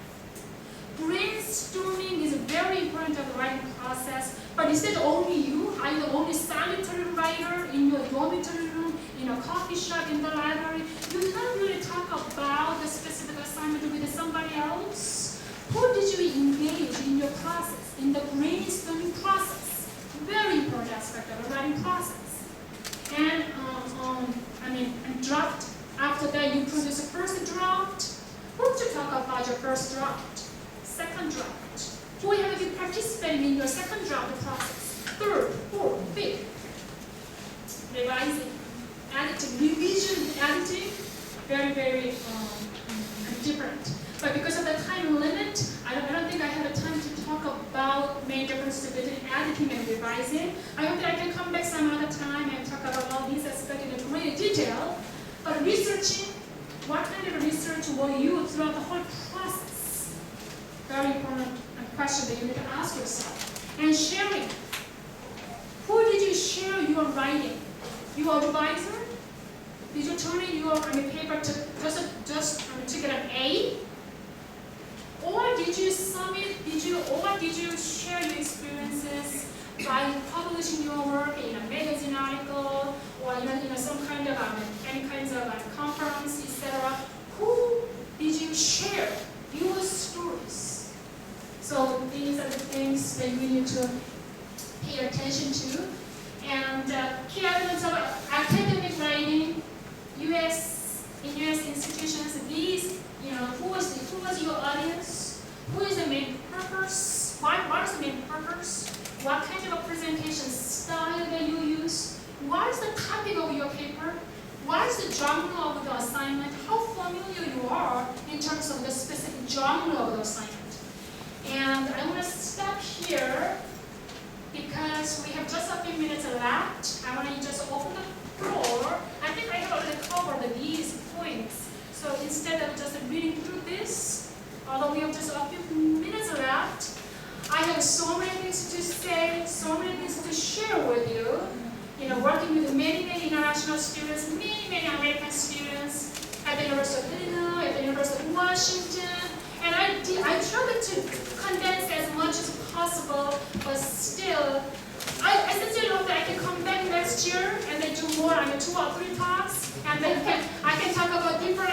Speaker 2: Brainstorming is very important of the writing process. But is it only you? Are you the only solitary writer in your dormitory room, in a coffee shop, in the library? You can't really talk about the specific assignment with somebody else. Who did you engage in your process, in the brainstorming process? Very important aspect of the writing process. And draft. After that, you produce a first draft. Who did you talk about your first draft? Second draft. Who have you participating in your second draft process? Third, fourth, fifth. Revising, editing, revision, editing. Very different. But because of the time limit, I don't think I have the time to talk about main differences between editing and revising. I hope that I can come back some other time and talk about all these aspects in great detail. But researching, what kind of research will you throughout the whole process? Very important question that you need to ask yourself. And sharing. Who did you share your writing? Your advisor? Did you turn in your paper to to get an A? Or did you submit? Did you share your experiences by publishing your work in a magazine article or some kind of any kinds of conference, etc.? Who did you share your stories? So these are the things that you need to pay attention to. And key elements of academic writing, in U.S. institutions, these, who was your audience? Who is the main purpose? What is the main purpose? What kind of presentation style that you use? What is the topic of your paper? What is the genre of the assignment? How familiar you are in terms of the specific genre of the assignment? And I want to stop here because we have just a few minutes left. I want to just open the floor. I think I have already covered these points. So instead of just reading through this, although we have just a few minutes left, I have so many things to say, so many things to share with you. Working with many international students, many American students at the University of Illinois, at the University of Washington, and I tried to condense as much as possible, but still, I sincerely hope that I can come back next year and then do more, 2 or 3 talks, and then I can talk about different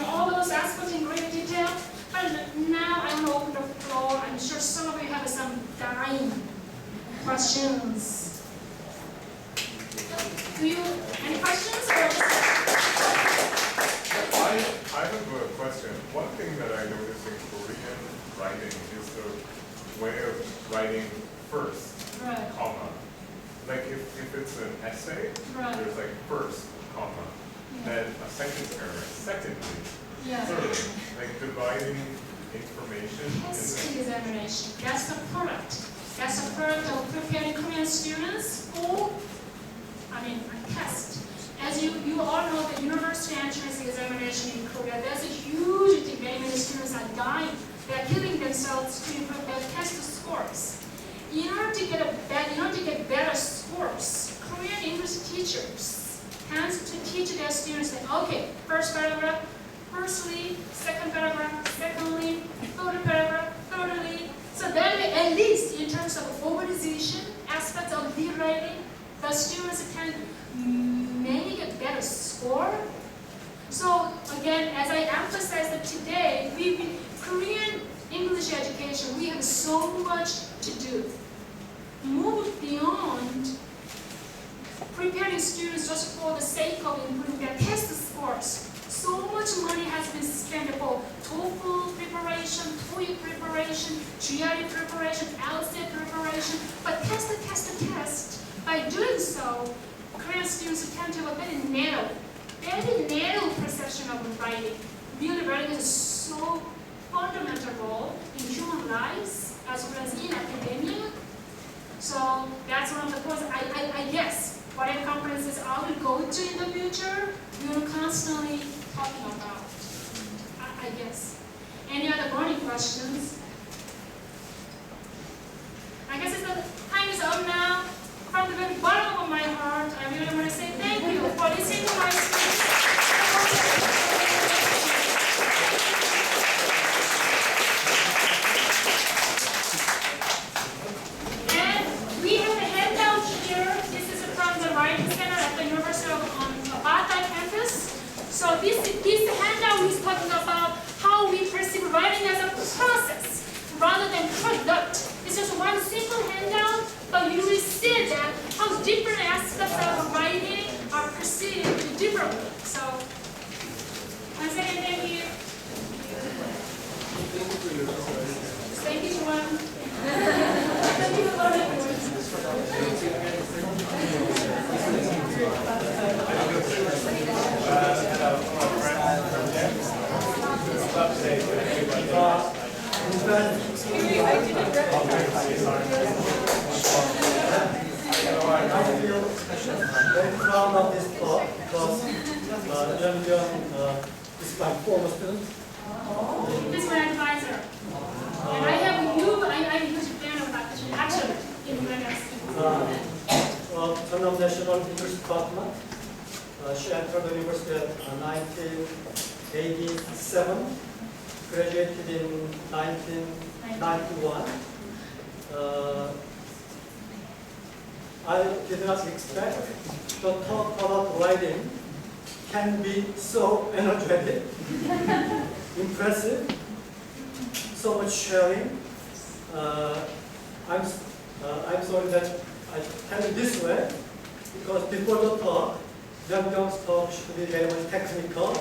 Speaker 2: all those aspects in great detail. But now I want to open the floor. I'm sure some of you have some dying questions. Any questions?
Speaker 8: I have a question. One thing that I noticed in Korean writing is the way of writing first,
Speaker 2: Right.
Speaker 8: comma. Like if it's an essay,
Speaker 2: Right.
Speaker 8: there's like first, comma.
Speaker 2: Yeah.
Speaker 8: Then a second paragraph, secondly,
Speaker 2: Yeah.
Speaker 8: third, like dividing information
Speaker 2: Test examination. That's the product. That's the product of preparing Korean students for, a test. As you all know, the university entrance examination in Korea, there's a huge thing. Many students are dying. They're killing themselves to improve their test scores. In order to get better scores, Korean English teachers tends to teach their students that, okay, first paragraph, firstly, second paragraph, secondly, third paragraph, thirdly. So then at least in terms of organization aspects of the writing, the students can make a better score. So again, as I emphasized that today, Korean English education, we have so much to do. Move beyond preparing students just for the sake of improving their test scores. So much money has been spent for TOEFL preparation, TOEIC preparation, GRE preparation, LSAT preparation, but test. By doing so, Korean students tend to have a very narrow perception of writing. Really, writing is so fundamental role in human lives as well as in academia. So that's one of the points I guess whatever conferences I will go to in the future, we will constantly talking about. I guess. Any other burning questions? I guess the time is up now. From the very bottom of my heart, I really want to say thank you for listening to my speech. And we have a handout here. This is from the Writing Center at the University of Bothell campus. So this handout is talking about how we perceive writing as a process rather than product. It's just one simple handout, but you will see that how different aspects of writing are perceived differently. So, once again, thank you. Thank you, Juan. Thank you for
Speaker 9: I feel very proud of this talk because Gyeong is my former student.
Speaker 2: He's my advisor. And I have you, I'm a huge fan of that, actually, in my
Speaker 9: Chunam National English Department. She entered the university at 1987, graduated in 1991. I did not expect the talk about writing can be so energetic, impressive, so much sharing. I'm sorry that I tell it this way, because before the talk, Gwangju's talk should be very much technical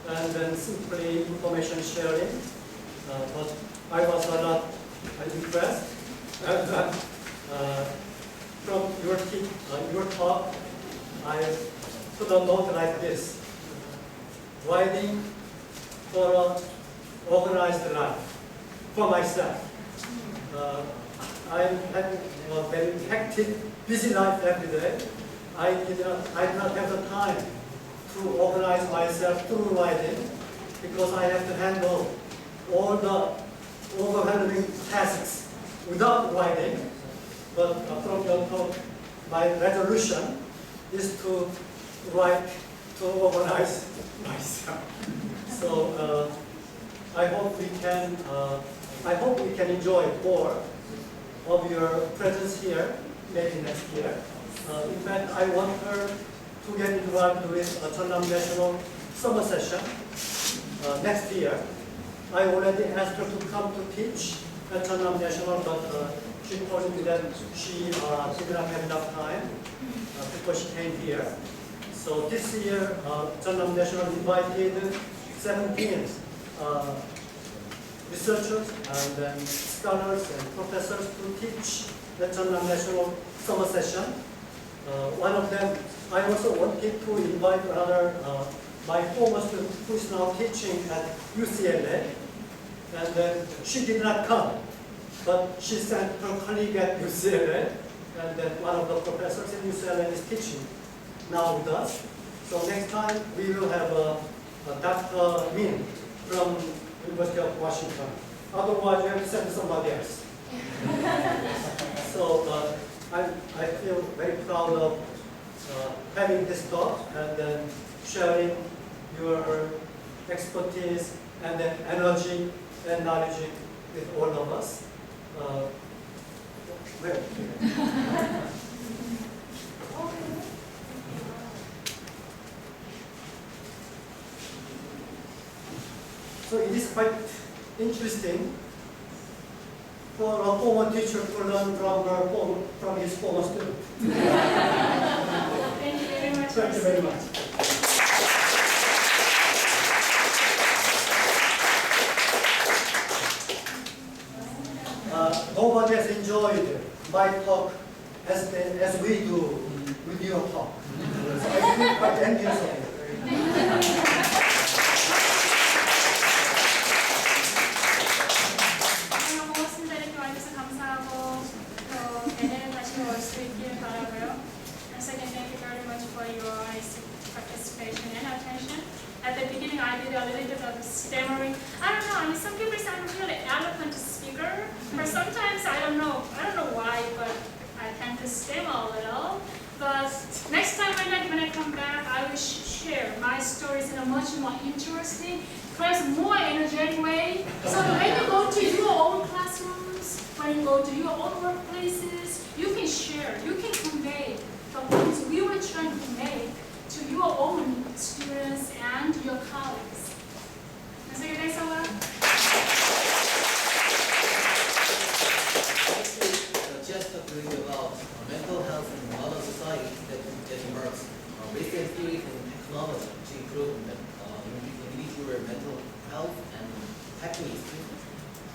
Speaker 9: and then simply information sharing. But I was a lot impressed. And from your talk, I put a note like this: writing for an organized life for myself. I'm having a very hectic, busy life every day. I did not have the time to organize myself through writing because I have to handle all the overwhelming tasks without writing. But from your talk, my resolution is to write, to organize myself. So I hope we can enjoy more of your presence here, maybe next year. In fact, I want her to get involved with Chunam National Summer Session next year. I already asked her to come to teach at Chunam National, but she told me that she did not have enough time before she came here. So this year, Chunam National invited 17 researchers and then scholars and professors to teach the Chunam National Summer Session. One of them, I also wanted to invite another, my former student who is now teaching at UCLA, and then she did not come, but she sent her colleague at UCLA, and then one of the professors in UCLA is teaching now with us. So next time we will have Dr. Min from University of Washington. Otherwise, we have to send somebody else. So I feel very proud of having this talk and then sharing your expertise and then energy and knowledge with all of us. So it is quite interesting for a former teacher to learn from his former student.
Speaker 2: Thank you very much.
Speaker 9: Thank you very much. Nobody has enjoyed my talk as we do with your talk. So I feel quite envious of you.
Speaker 2: 호스트들이 와주셔서 감사하고 또 내년에 다시 올 수 있길 바라고요. Once again, thank you very much for your participation and attention. At the beginning, I did a little bit of stammering. I don't know. I mean, some people say I'm a really eloquent speaker, but sometimes I don't know why, but I tend to stammer a little. But next time when I come back, I will share my stories in a much more interesting, perhaps more energetic way. So when you go to your own classrooms, when you go to your own workplaces, you can share, you can convey the things we were trying to convey to your own students and your colleagues. Mr. Gedesawa?
Speaker 1: Just talking about mental health and modern society that emerges, recent theories and technology to improve individual mental health and happiness.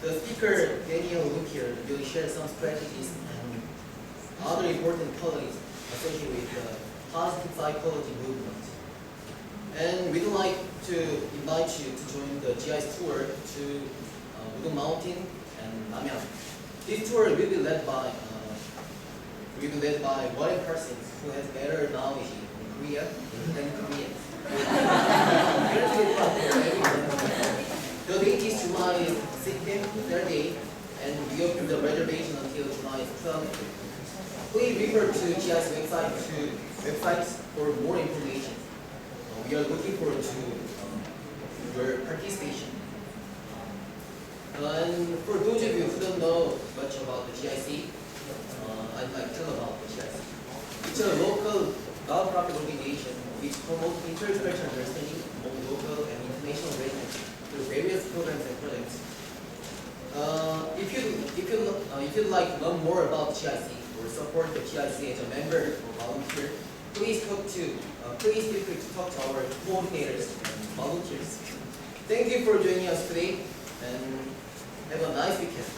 Speaker 1: The speaker, Daniel Lukier, will share some strategies and other important qualities associated with the positive psychology movement. And we'd like to invite you to join the GIC tour to Udon Mountain and Namyang. This tour will be led by one person who has better knowledge in Korea than Koreans. The date is July 16th, Saturday, and we open the reservation until July 12th. Please refer to GI's websites for more information. We are looking forward to your participation. And for those of you who don't know much about the GIC, I'd like to tell about the GIC. It's a local non-profit organization which promotes intercultural understanding among local and international residents through various programs and projects. If you'd like to learn more about GIC or support the GIC as a member or volunteer, please feel free to talk to our coordinators and volunteers. Thank you for joining us today, and have a nice weekend.